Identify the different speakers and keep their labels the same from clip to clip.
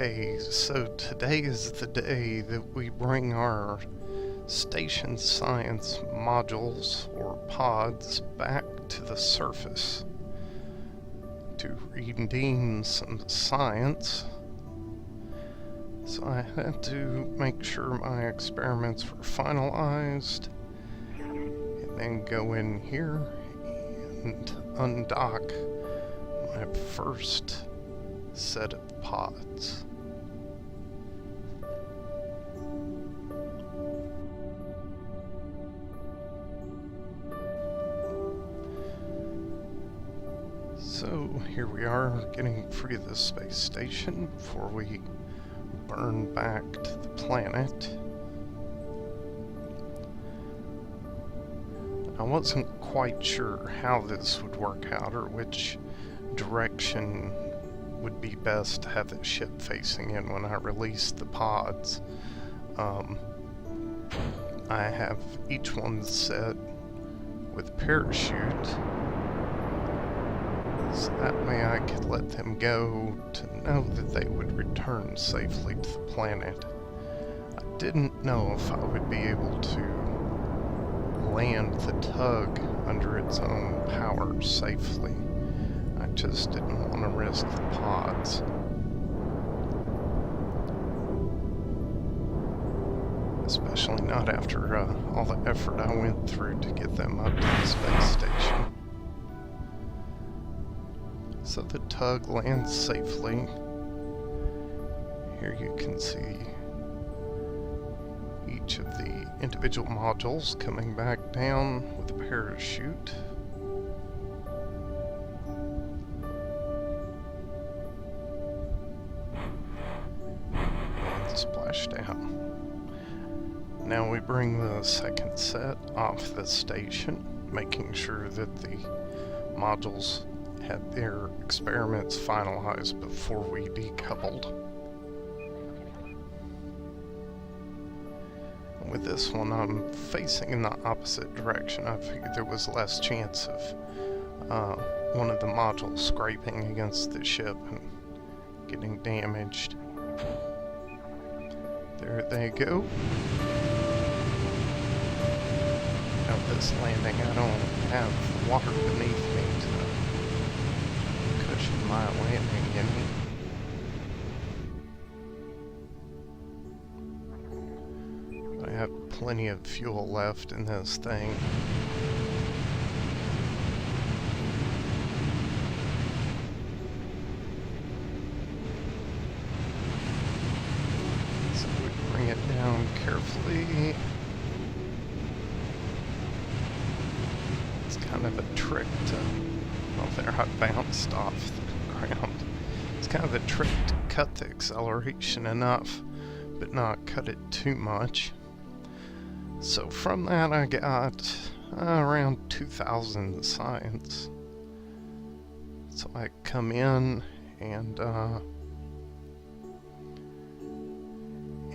Speaker 1: Okay, so today is the day that we bring our station science modules or pods back to the surface to redeem some science. So I had to make sure my experiments were finalized and then go in here and undock my first set of pods. So here we are getting free of the space station before we burn back to the planet. I wasn't quite sure how this would work out or which direction would be best to have the ship facing in when I release the pods. I have each one set with a parachute, so that way I could let them go to know that they would return safely to the planet. I didn't know if I would be able to land the tug under its own power safely. I just didn't want to risk the pods. Especially not after all the effort I went through to get them up to the space station. So the tug lands safely. Here you can see each of the individual modules coming back down with a parachute. And splash down. Now we bring the second set off the station, making sure that the modules had their experiments finalized before we decoupled. With this one, I'm facing in the opposite direction. I figured there was less chance of one of the modules scraping against the ship and getting damaged. There they go. Now this landing, I don't have water beneath me to cushion my landing any. I have plenty of fuel left in this thing. So we bring it down carefully. It's kind of a trick to, well, there I bounced off the ground. It's kind of a trick to cut the acceleration enough, but not cut it too much. So from that I got around 2,000 science. So I come in and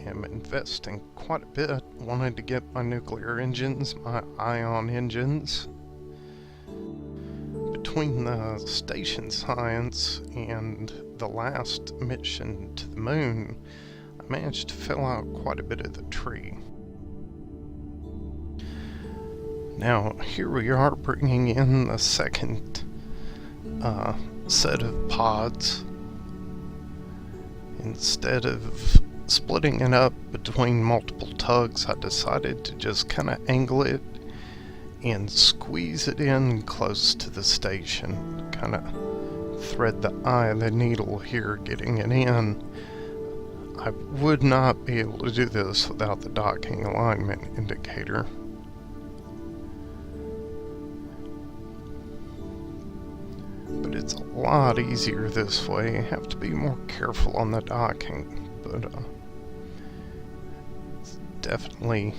Speaker 1: am investing quite a bit. Wanted to get my nuclear engines, my ion engines. Between the station science and the last mission to the moon, I managed to fill out quite a bit of the tree. Now, here we are bringing in the second set of pods. Instead of splitting it up between multiple tugs, I decided to just kind of angle it and squeeze it in close to the station. Kind of thread the eye of the needle here, getting it in. I would not be able to do this without the docking alignment indicator. But it's a lot easier this way. You have to be more careful on the docking, but it's definitely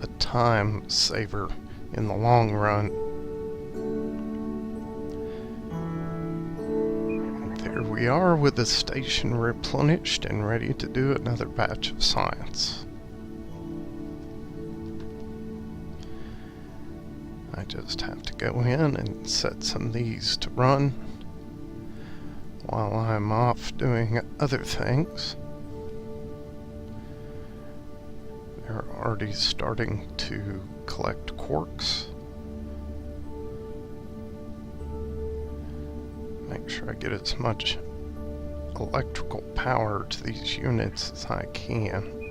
Speaker 1: a time saver in the long run. And there we are with the station replenished and ready to do another batch of science. I just have to go in and set some of these to run while I'm off doing other things. They're already starting to collect quarks. Make sure I get as much electrical power to these units as I can.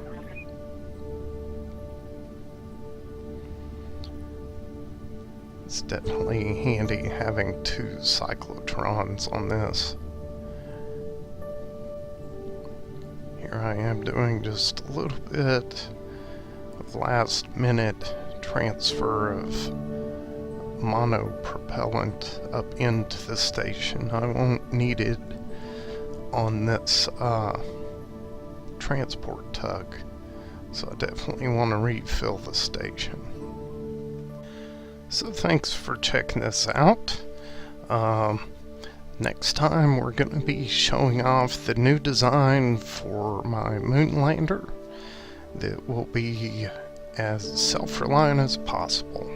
Speaker 1: It's definitely handy having 2 cyclotrons on this. Here I am doing just a little bit of last minute transfer of monopropellant up into the station. I won't need it on this transport tug, so I definitely want to refill the station. So thanks for checking this out. Next time we're going to be showing off the new design for my moon lander that will be as self-reliant as possible.